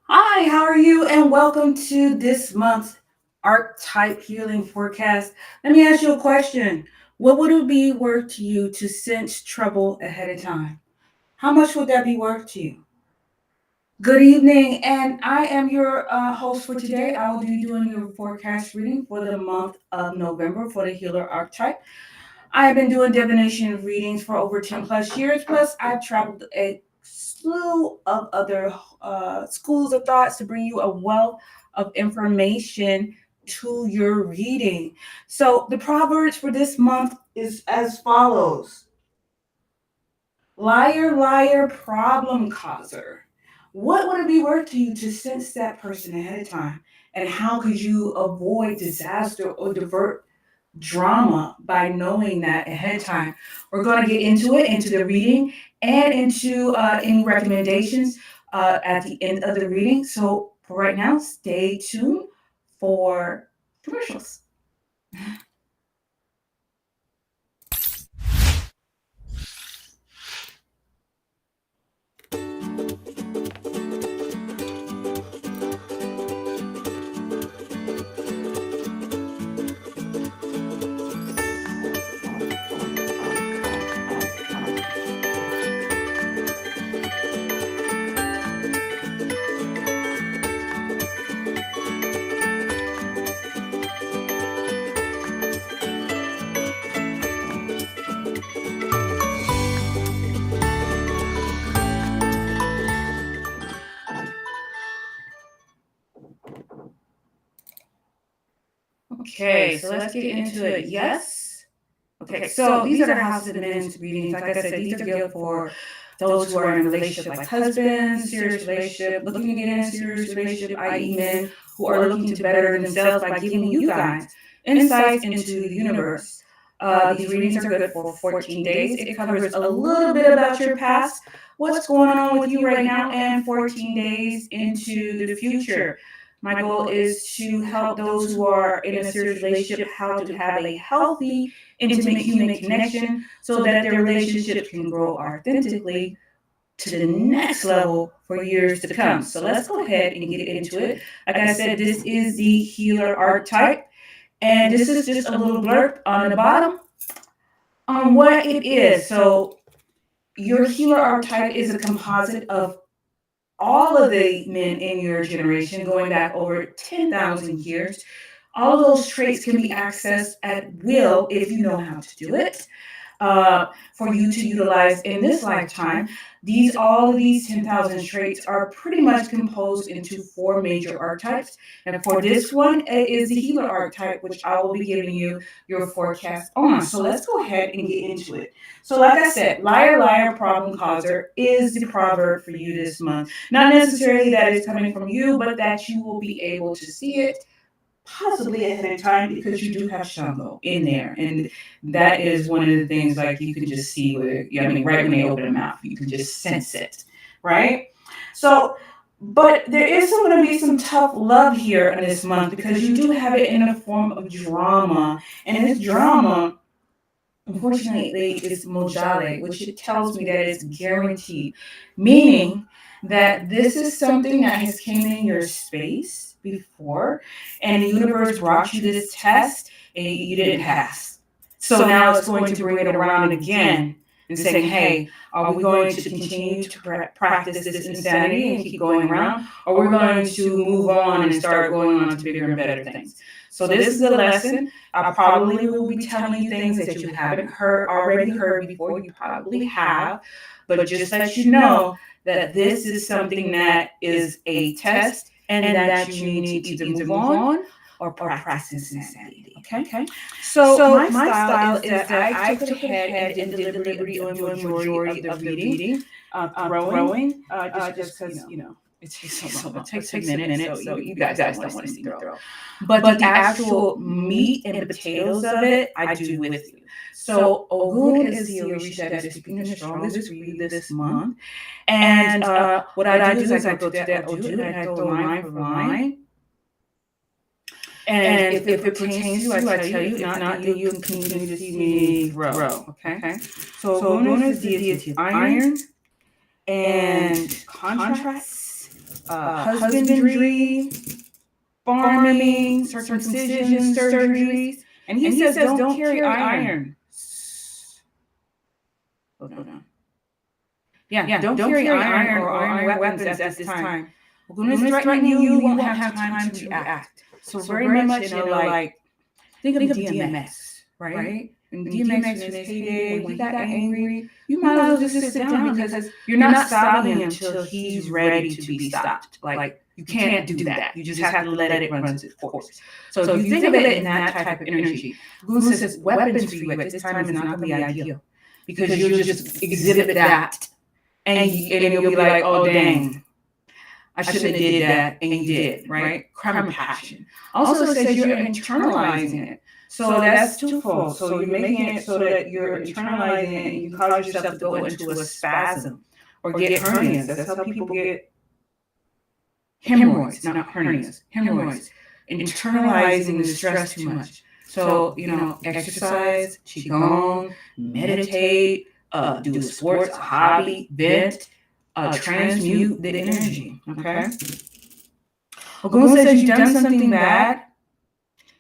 Hi, how are you? And welcome to this month's Archetype Healing Forecast. Let me ask you a question. What would it be worth to you to sense trouble ahead of time? How much would that be worth to you? Good evening, and I am your host for today. I will be doing your forecast reading for the month of November for the Healer Archetype. I have been doing divination readings for over 10 plus years. Plus, I've traveled a slew of other schools of thoughts to bring you a wealth of information to your reading. So, the Proverbs for this month is as follows: Liar, liar, problem causer. What would it be worth to you to sense that person ahead of time? And how could you avoid disaster or divert drama by knowing that ahead of time? We're going to get into it, into the reading, and into any recommendations at the end of the reading. So for right now, stay tuned for commercials. Okay, so let's get into it. Yes. Okay, so these are the houses of men's readings. Like I said, these are good for those who are in a relationship, like husbands, serious relationship, looking to get in a serious relationship, i.e., men who are looking to better themselves by giving you guys insights into the universe. These readings are good for 14 days. It covers a little bit about your past, what's going on with you right now, and 14 days into the future. My goal is to help those who are in a serious relationship how to have a healthy, intimate human connection so that their relationships can grow authentically to the next level for years to come. So let's go ahead and get into it. Like I said, this is the healer archetype, and this is just a little blurb on the bottom on what it is. So your healer archetype is a composite of all of the men in your generation going back over 10,000 years. All of those traits can be accessed at will if you know how to do it. For you to utilize in this lifetime. All of these 10,000 traits are pretty much composed into four major archetypes. And for this one, it is the healer archetype, which I will be giving you your forecast on. So let's go ahead and get into it. So, like I said, liar, liar, problem causer is the proverb for you this month. Not necessarily that it's coming from you, but that you will be able to see it possibly ahead of time because you do have Shango in there. And that is one of the things like you can just see where, I mean, right when they open their mouth, you can just sense it, right? So, but there is going to be some tough love here in this month because you do have it in the form of drama. And this drama, unfortunately, is mojale, which it tells me that it's guaranteed, meaning that this is something that has came in your space before, and the universe brought you this test, and you didn't pass. So now it's going to bring it around again and saying, hey, are we going to continue to practice this insanity and keep going around, or we're going to move on and start going on to bigger and better things? So this is a lesson. I probably will be telling you things that you haven't already heard before. You probably have, but just let you know that this is something that is a test and that you need to either move on or practice insanity. Okay. So my style is that I took ahead and did the liberty of doing majority of the reading, throwing, just because it takes so long. It takes a minute, so you guys don't want to see me throw. But the actual meat and potatoes of it, I do with you. So Ogun is the Orisha that is speaking the strongest for you this month. And what I do is I go to that Odu and I throw line for line. And if it pertains to you, I tell you. If not, then you can continue to see me grow. Okay? So Ogun is the deity of iron and contracts husbandry, farming, circumcision, surgeries. And he says, don't carry iron. Hold on. Yeah, don't carry iron or iron weapons at this time. When it's threatening you, you won't have time to react. So very much, like, think of DMX, right? When DMX in his heyday, when he got angry, you might as well just sit down because you're not stopping him until he's ready to be stopped. Like, you can't do that. You just have to let it run its course. So if you think of it in that type of energy, Goon says weapons for you at this time is not going to be ideal because you'll just exhibit that and you'll be like, oh, dang, I shouldn't have did that, and you did, right? Crime of passion. Also, it says you're internalizing it. So that's twofold. So you're making it so that you're internalizing it and you cause yourself to go into a spasm or get hernias. That's how people get hemorrhoids, not hernias, hemorrhoids. Internalizing the stress too much. So, exercise, qigong, meditate, do a sports, a hobby, vent, transmute the energy, okay? Ogun says you've done something bad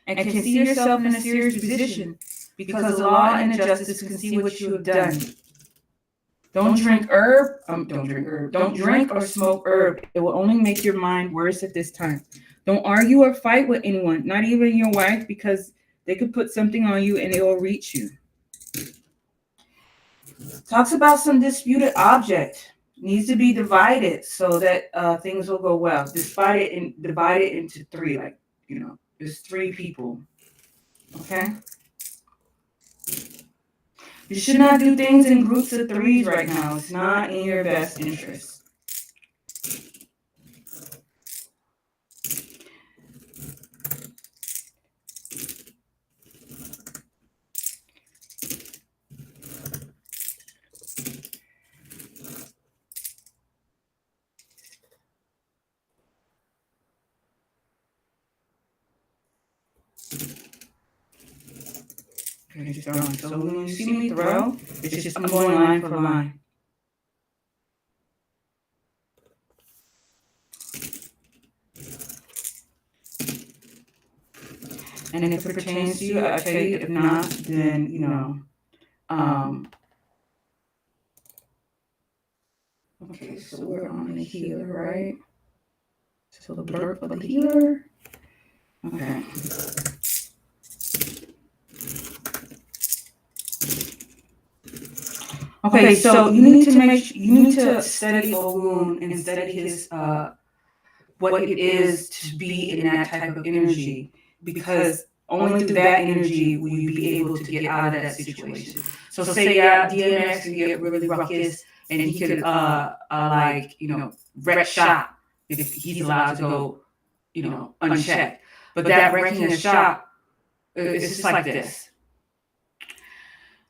and can see yourself in a serious position because the law and the justice can see what you have done. Don't drink or smoke herb. It will only make your mind worse at this time. Don't argue or fight with anyone, not even your wife, because they could put something on you and it will reach you. Talks about some disputed object. Needs to be divided so that things will go well. Divide it into three, like, there's three people. Okay? You should not do things in groups of threes right now. It's not in your best interest. Okay, just throwing. So when you see me throw, it's just I'm going line for line. And if it pertains to you, I'll tell you. If not, then, okay, so we're on the healer, right? So the burp of the healer. Okay. Okay, so you need to study Ogun and study his what it is to be in that type of energy, because only through that energy will you be able to get out of that situation. So say DMX can get really ruckus and he could wreck shop if he's allowed to go unchecked. But that wrecking a shop, it's just like this.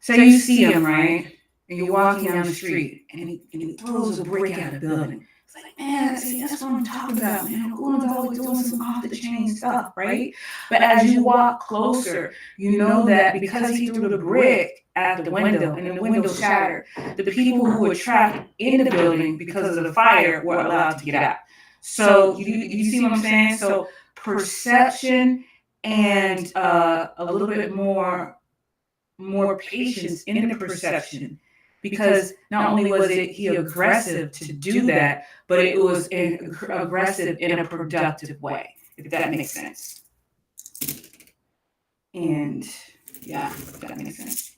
Say you see him, right? And you're walking down the street, and he throws a brick at a building. It's like, man, that's what I'm talking about, man. Ogun's always doing some off-the-chain stuff, right? But as you walk closer, you know that because he threw the brick at the window, and the window shattered, the people who were trapped in the building because of the fire were allowed to get out. So you see what I'm saying? So perception and a little bit more patience in the perception. Because not only was he aggressive to do that, but it was aggressive in a productive way, if that makes sense. And yeah, if that makes sense.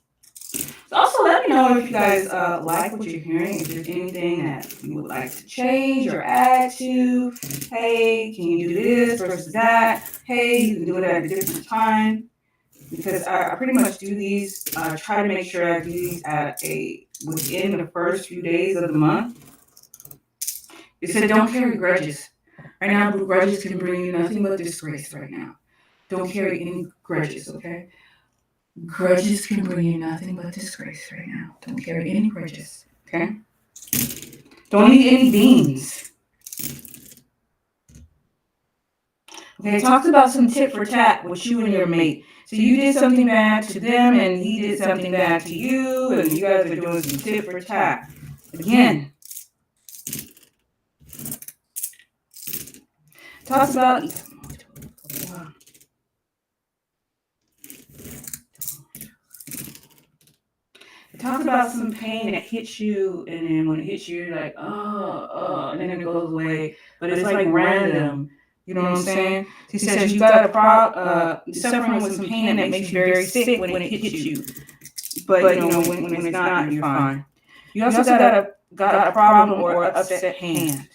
So also let me know if you guys like what you're hearing, if there's anything that you would like to change or add to. Hey, can you do this versus that? Hey, you can do it at a different time. Because I pretty much do these, try to make sure I do these within the first few days of the month. It said don't carry grudges. Right now, grudges can bring you nothing but disgrace right now. Don't carry any grudges, okay? Grudges can bring you nothing but disgrace right now. Don't carry any grudges, okay? Don't eat any beans. Okay, it talks about some tit for tat with you and your mate. So you did something bad to them and he did something bad to you, and you guys are doing some tit for tat. Again, talks about some pain that hits you, and then when it hits you, you're like, and then it goes away. But it's like random. You know what I'm saying? He says you got suffering with some pain that makes you very sick when it hits you. But you know, when it's not, you're fine. You also got a problem or upset hand.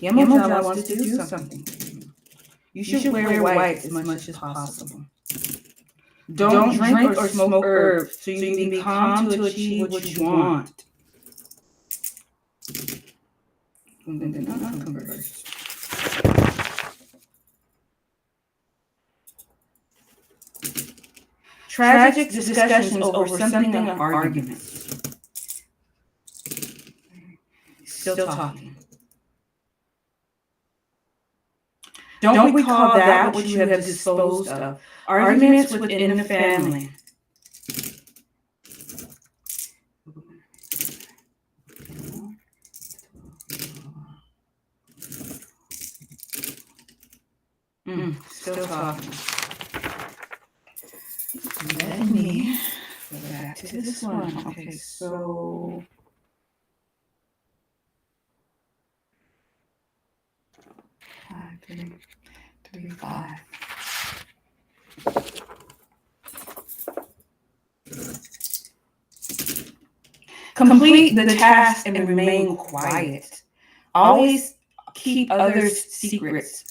Yamojala wants to do something. You should wear white as much as possible. Don't drink or smoke herbs so you can be calm to achieve what you want. Tragic discussions over something of arguments. Still talking. Don't recall that which you have disposed of. Arguments within the family. Still talking. Let me go back to this one. Okay, so 5, 3, 5. Complete the task and remain quiet. Always keep others' secrets.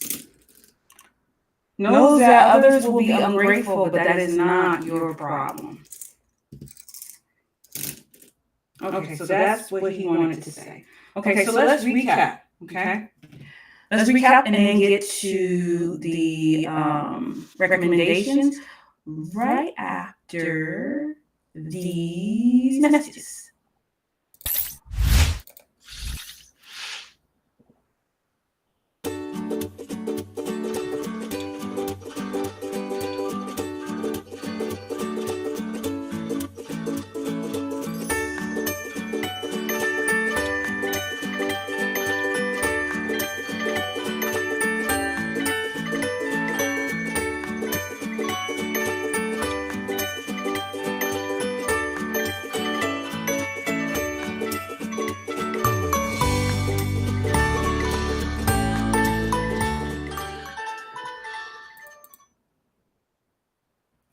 Know that others will be ungrateful, but that is not your problem. Okay, so that's what he wanted to say. Okay, so let's recap. Okay, let's recap and then get to the recommendations right after these messages.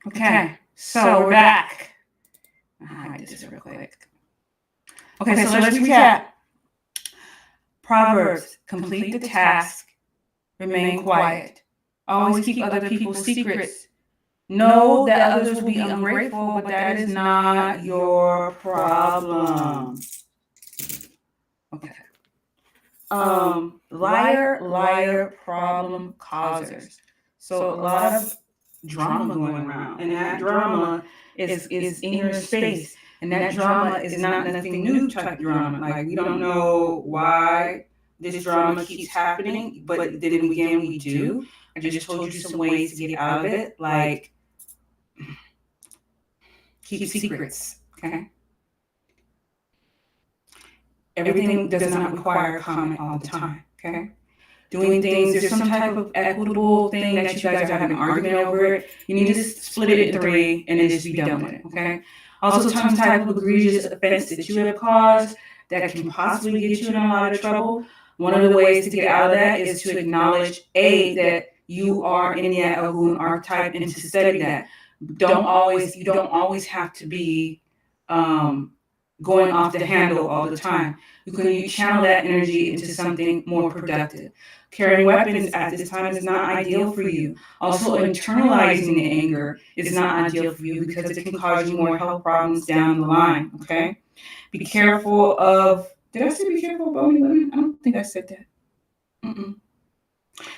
Okay, so we're back. I'll hide this real quick. Okay, so let's recap. Proverbs, complete the task, remain quiet. Always keep other people's secrets. Know that others will be ungrateful, but that is not your problem. Okay. Liar, problem causers. So a lot of drama going around, and that drama is in your space, and that drama is not nothing new type drama. Like, we don't know why this drama keeps happening, but then again we do. I just told you some ways to get out of it, like keep secrets. Okay, everything does not require comment all the time. Okay, doing things, there's some type of equitable thing that you guys are having an argument over it. You need to split it in 3 and then just be done with it. Okay. Also, some type of egregious offense that you have caused that can possibly get you in a lot of trouble. One of the ways to get out of that is to acknowledge that you are in the Ogun archetype, and to study that. You don't always have to be going off the handle all the time. You can channel that energy into something more productive. Carrying weapons at this time is not ideal for you. Also, internalizing the anger is not ideal for you because it can cause you more health problems down the line. Okay? Be careful of. Did I say be careful of owning women? I don't think I said that.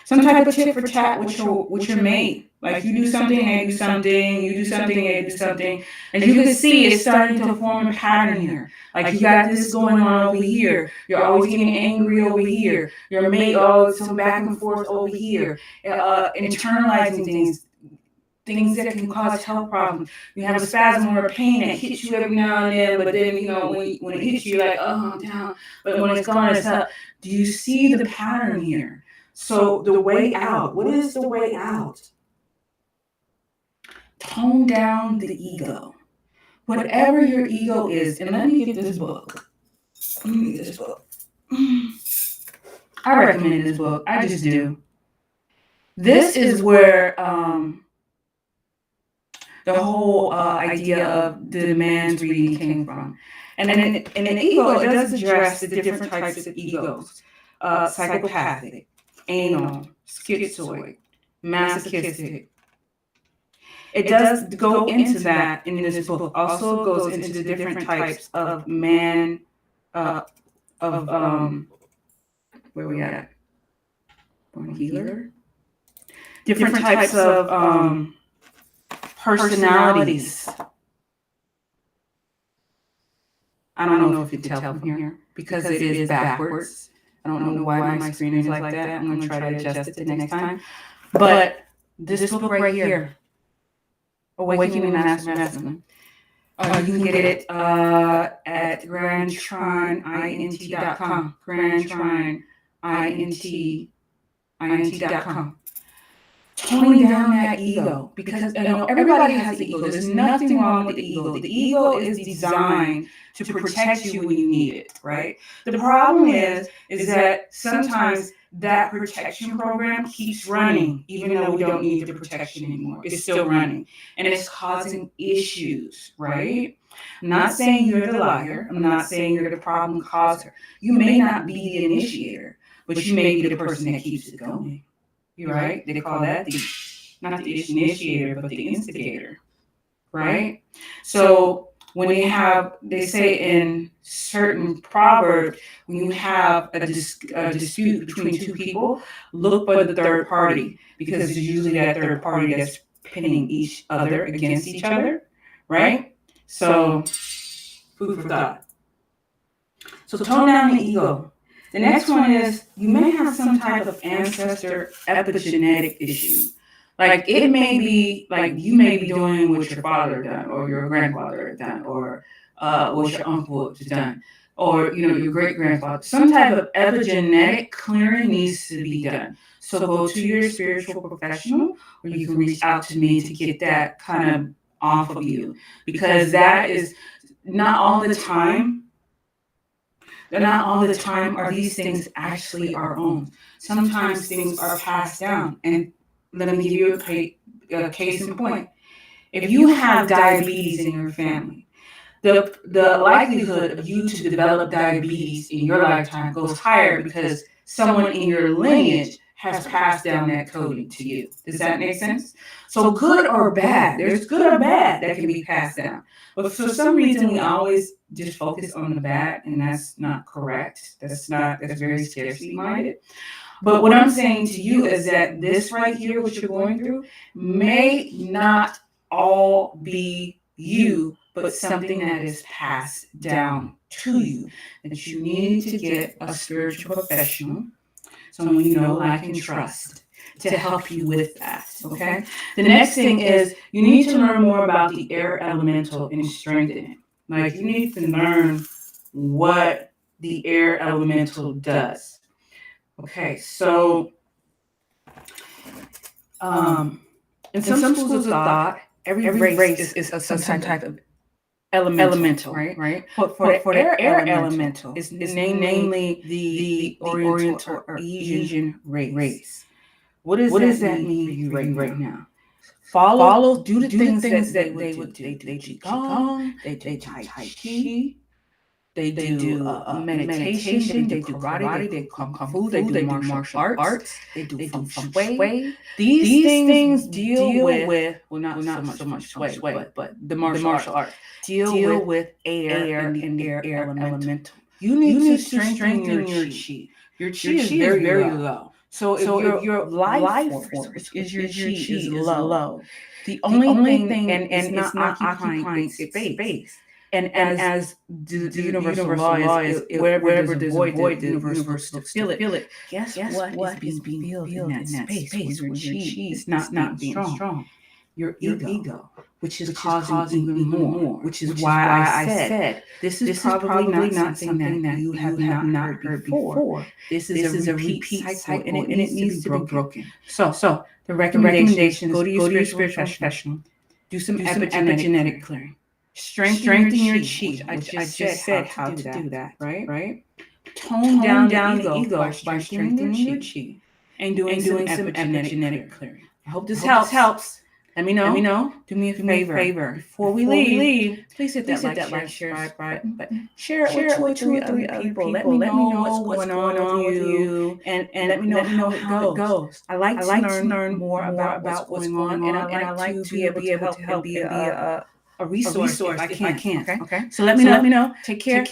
Some type of tit for tat with your mate. Like, you do something, they do something, you do something, they do something. As you can see, it's starting to form a pattern here. Like, you got this going on over here. You're always getting angry over here. Your mate always some back and forth over here. Internalizing things that can cause health problems. You have a spasm or a pain that hits you every now and then, but then, when it hits you, you're like, oh, I'm down. But when it's gone, it's up. Do you see the pattern here? So the way out, what is the way out? Tone down the ego. Whatever your ego is, and let me get this book. Let me get this book. I recommend this book. I just do. This is where the whole idea of the man's reading came from. And in the ego, it does address the different types of egos. Psychopathic, anal, schizoid, masochistic. It does go into that in this book. Also goes into the different types of man, where we at? Born healer? Different types of personalities. I don't know if you can tell from here because it is backwards. I don't know why my screen is like that. I'm going to try to adjust it the next time. But this book right here, Awakening Master Masculine, you can get it at grandshrineint.com. grandshrineint.com. Toning down that ego, because everybody has the ego. There's nothing wrong with the ego. The ego is designed to protect you when you need it, right? The problem is that sometimes that protection program keeps running, even though we don't need the protection anymore. It's still running, and it's causing issues, right? I'm not saying you're the liar. I'm not saying you're the problem causer. You may not be the initiator, but you may be the person that keeps it going. You're right. They call that not the initiator, but the instigator, right? So when you have, they say in certain proverbs, when you have a dispute between two people, look for the third party, because it's usually that third party that's pitting each other against each other, right? So food for thought. So tone down the ego. The next one is you may have some type of ancestor epigenetic issue. Like it may be like you may be doing what your father done or your grandfather done or what your uncle has done or your great grandfather. Some type of epigenetic clearing needs to be done. So go to your spiritual professional, or you can reach out to me to get that kind of off of you, because that is not all the time. Not all the time are these things actually our own. Sometimes things are passed down. And let me give you a case in point. If you have diabetes in your family, the likelihood of you to develop diabetes in your lifetime goes higher because someone in your lineage has passed down that coding to you. Does that make sense? So good or bad, there's good or bad that can be passed down. But for some reason, we always just focus on the bad, and that's not correct. That's very scarcity minded. But what I'm saying to you is that this right here, what you're going through, may not all be you, but something that is passed down to you, that you need to get a spiritual professional, someone you know, like, and trust, to help you with that, okay? The next thing is you need to learn more about the air elemental and strengthen it. Like, you need to learn what the air elemental does. Okay, so in some schools of thought, every race is some type of elemental, right? But for the air elemental, is namely the Oriental or Asian race. What does that mean for you right now? Do the things that they would do. They do Qigong, they do Tai Chi, they do meditation, they do karate, they do kung fu, they do martial arts, they do feng shui. These things deal with, well, not so much feng shui, but the martial arts deal with air and air elemental. You need to strengthen your chi. Your chi is very low. So if your life force, which is your chi, is low, the only thing, and it's not occupying space. And as the universal law is wherever there's a void, the universe will fill it. Guess what is being filled in that space where your chi is not being strong? your ego, which is causing even more, which is why I said this is probably not something that you have not heard before. This is a repeat cycle, and it needs to be broken. So the recommendation is go to your spiritual professional, do some epigenetic clearing, strengthen your chi, which I just said how to do that, right? Tone down the ego by strengthening your chi and doing some epigenetic clearing. I hope this helps. Let me know. Do me a favor. Before we leave, please hit that like, share, subscribe button. Share it with two or three other people. Let me know what's going on with you, and let me know how it goes. I like to learn more about what's going on, and I like to be able to help and be a resource if I can. Okay? So let me know. Take care.